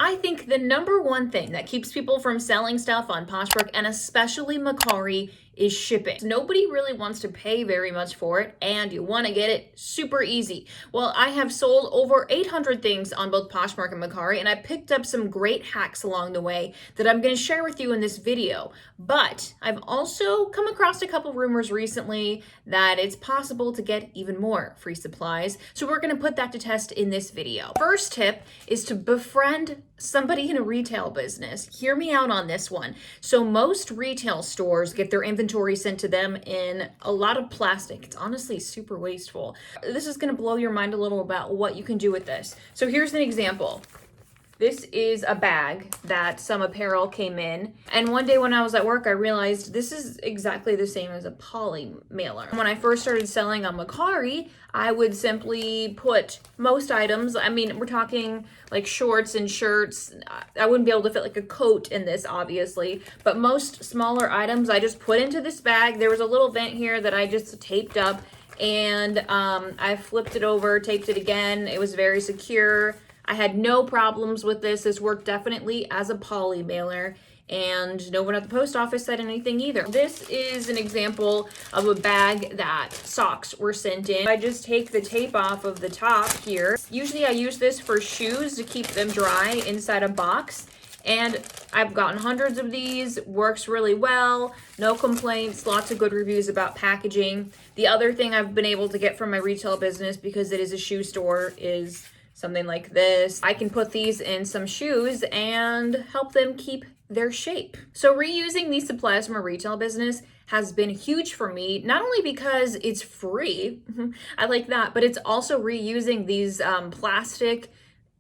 I think the number one thing that keeps people from selling stuff on Poshmark and especially Mercari is shipping. Nobody really wants to pay very much for it, and you want to get it super easy. Well, I have sold over 800 things on both Poshmark and Mercari, and I picked up some great hacks along the way that I'm going to share with you in this video. But I've also come across a couple rumors recently that it's possible to get even more free supplies, so we're going to put that to test in this video. First tip is to befriend somebody in a retail business. Hear me out on this one. So most retail stores get their inventory sent to them in a lot of plastic. It's honestly super wasteful. This is going to blow your mind a little about what you can do with this. So here's an example. This is a bag that some apparel came in. And one day when I was at work, I realized this is exactly the same as a poly mailer. When I first started selling on Mercari, I would simply put most items, I mean, we're talking like shorts and shirts. I wouldn't be able to fit like a coat in this, obviously, but most smaller items I just put into this bag. There was a little vent here that I just taped up, and I flipped it over, taped it again. It was very secure. I had no problems with this. This worked definitely as a poly mailer, and no one at the post office said anything either. This is an example of a bag that socks were sent in. I just take the tape off of the top here. Usually I use this for shoes to keep them dry inside a box, and I've gotten hundreds of these. Works really well, no complaints, lots of good reviews about packaging. The other thing I've been able to get from my retail business, because it is a shoe store, is something like this. I can put these in some shoes and help them keep their shape. So reusing these supplies from a retail business has been huge for me, not only because it's free, I like that, but it's also reusing these plastic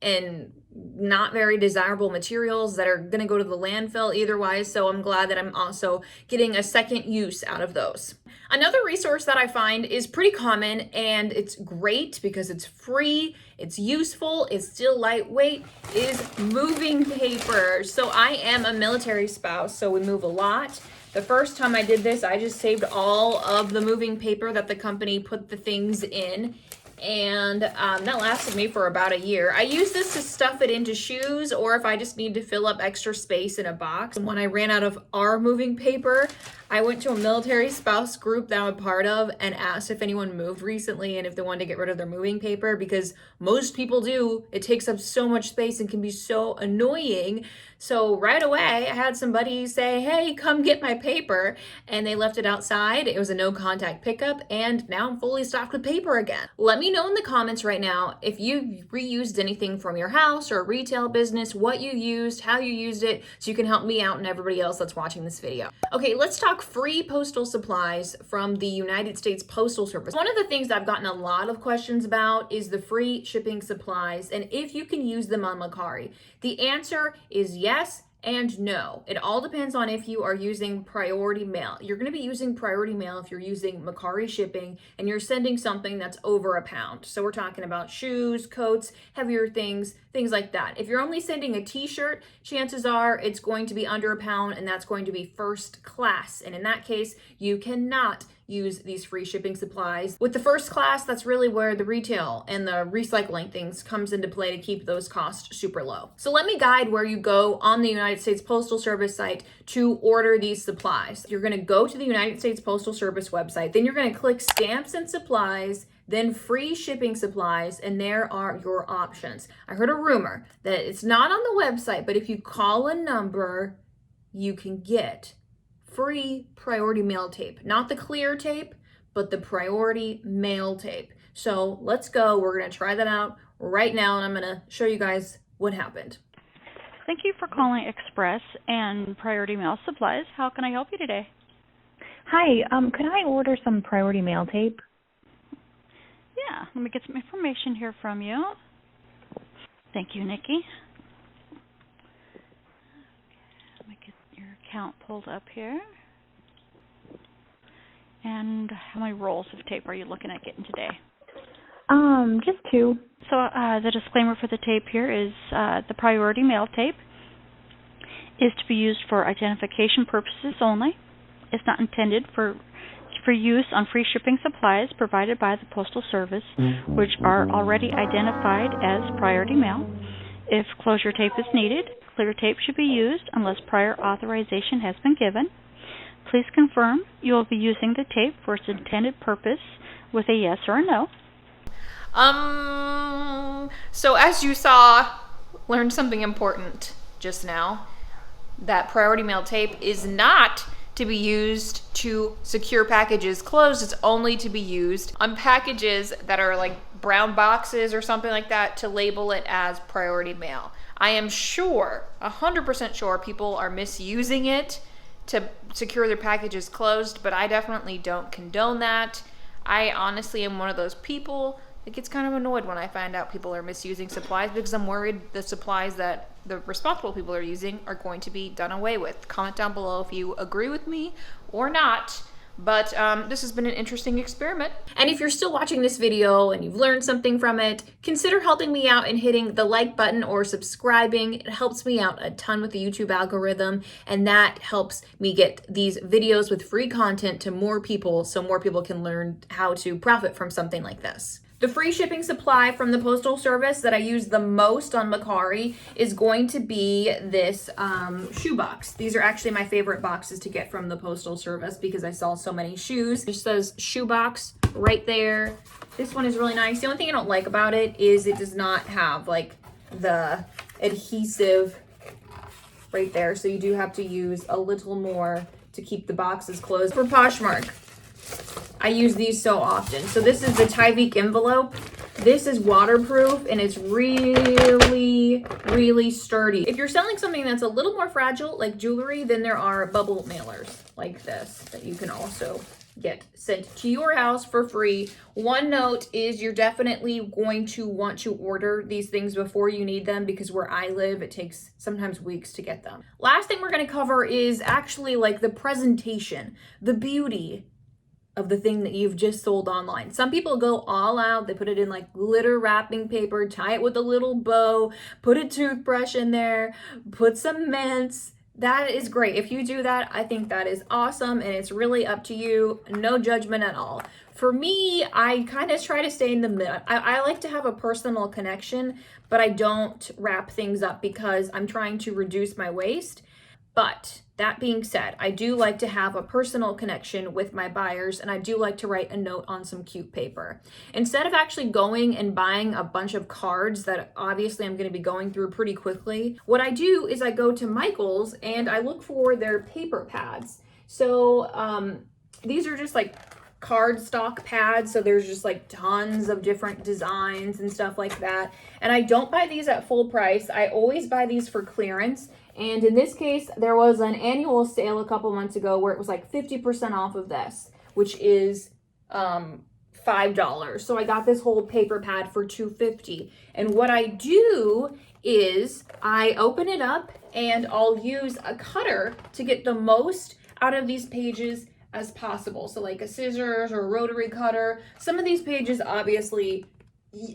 and not very desirable materials that are going to go to the landfill either way. So I'm glad that I'm also getting a second use out of those. Another resource that I find is pretty common, and it's great because it's free, it's useful, it's still lightweight, is moving paper. So I am a military spouse, so we move a lot. The first time I did this, I just saved all of the moving paper that the company put the things in, and that lasted me for about a year. I use this to stuff it into shoes, or if I just need to fill up extra space in a box. And when I ran out of our moving paper, I went to a military spouse group that I'm a part of and asked if anyone moved recently and if they wanted to get rid of their moving paper, because most people do. It takes up so much space and can be so annoying. So right away, I had somebody say, hey, come get my paper. And they left it outside. It was a no contact pickup. And now I'm fully stocked with paper again. Let me know in the comments right now if you reused anything from your house or a retail business, what you used, how you used it, so you can help me out and everybody else that's watching this video. Okay, let's talk free postal supplies from the United States Postal Service. One of the things I've gotten a lot of questions about is the free shipping supplies and if you can use them on Mercari. The answer is yes and no. It all depends on if you are using priority mail. You're going to be using priority mail if you're using Mercari shipping and you're sending something that's over a pound. So we're talking about shoes, coats, heavier things like that. If you're only sending a t-shirt, chances are it's going to be under a pound, and that's going to be first class. And in that case, you cannot use these free shipping supplies. With the first class, that's really where the retail and the recycling things comes into play to keep those costs super low. So let me guide where you go on the United States Postal Service site to order these supplies. You're going to go to the United States Postal Service website, then you're going to click stamps and supplies, then free shipping supplies, and there are your options. I heard a rumor that it's not on the website, but if you call a number, you can get free priority mail tape. Not the clear tape, but the priority mail tape. So let's go. We're going to try that out right now, and I'm going to show you guys what happened. Thank you for calling Express and Priority Mail Supplies. How can I help you today? Hi, could I order some priority mail tape? Yeah, let me get some information here from you. Thank you, Nikki. Let me get your account pulled up here. And how many rolls of tape are you looking at getting today? Just 2. So the disclaimer for the tape here is the priority mail tape is to be used for identification purposes only. It's not intended for use on free shipping supplies provided by the Postal Service, which are already identified as priority mail. If closure tape is needed, clear tape should be used unless prior authorization has been given. Please confirm you will be using the tape for its intended purpose with a yes or a no. So as you saw, learned something important just now, that priority mail tape is not to be used to secure packages closed. It's only to be used on packages that are like brown boxes or something like that, to label it as priority mail. I am sure, 100% sure, people are misusing it to secure their packages closed, but I definitely don't condone that. I honestly am one of those people that gets kind of annoyed when I find out people are misusing supplies, because I'm worried the supplies that the responsible people are using are going to be done away with. Comment down below if you agree with me or not. But this has been an interesting experiment. And if you're still watching this video and you've learned something from it, consider helping me out and hitting the like button or subscribing. It helps me out a ton with the YouTube algorithm, and that helps me get these videos with free content to more people, so more people can learn how to profit from something like this. The free shipping supply from the Postal Service that I use the most on Mercari is going to be this shoebox. These are actually my favorite boxes to get from the Postal Service because I sell so many shoes. It says shoebox right there. This one is really nice. The only thing I don't like about it is it does not have like the adhesive right there. So you do have to use a little more to keep the boxes closed. For Poshmark, I use these so often. So this is the Tyvek envelope. This is waterproof and it's really, really sturdy. If you're selling something that's a little more fragile, like jewelry, then there are bubble mailers like this that you can also get sent to your house for free. One note is you're definitely going to want to order these things before you need them, because where I live, it takes sometimes weeks to get them. Last thing we're going to cover is actually like the presentation, the beauty of the thing that you've just sold online. Some people go all out. They put it in like glitter wrapping paper, tie it with a little bow, put a toothbrush in there, put some mints. That is great. If you do that, I think that is awesome, and it's really up to you. No judgment at all. For me, I kind of try to stay in the middle. I like to have a personal connection, but I don't wrap things up because I'm trying to reduce my waste. But that being said, I do like to have a personal connection with my buyers, and I do like to write a note on some cute paper. Instead of actually going and buying a bunch of cards that obviously I'm going to be going through pretty quickly, what I do is I go to Michael's and I look for their paper pads. So these are just like cardstock pads, so there's just like tons of different designs and stuff like that. And I don't buy these at full price. I always buy these for clearance. And in this case, there was an annual sale a couple months ago where it was like 50% off of this, which is $5. So I got this whole paper pad for $2.50. And what I do is I open it up and I'll use a cutter to get the most out of these pages as possible. So like a scissors or a rotary cutter. Some of these pages, obviously,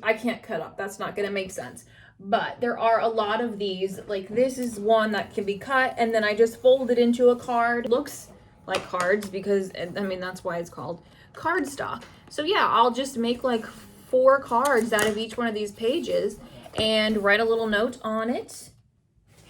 I can't cut up. That's not going to make sense. But there are a lot of these, like this is one that can be cut and then I just fold it into a card. It looks like cards because, I mean, that's why it's called cardstock. So yeah, I'll just make like 4 cards out of each one of these pages and write a little note on it.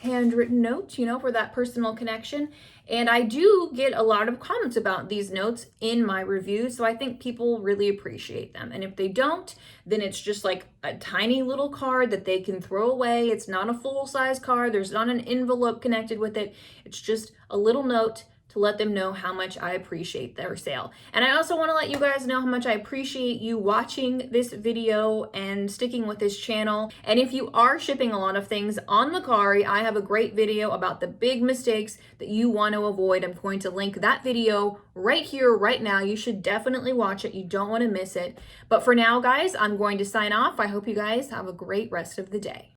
Handwritten note, you know, for that personal connection. And I do get a lot of comments about these notes in my reviews, so I think people really appreciate them. And if they don't, then it's just like a tiny little card that they can throw away. It's not a full-size card. There's not an envelope connected with it. It's just a little note to let them know how much I appreciate their sale. And I also want to let you guys know how much I appreciate you watching this video and sticking with this channel. And if you are shipping a lot of things on Mercari, I have a great video about the big mistakes that you want to avoid. I'm going to link that video right here, right now. You should definitely watch it. You don't want to miss it. But for now, guys, I'm going to sign off. I hope you guys have a great rest of the day.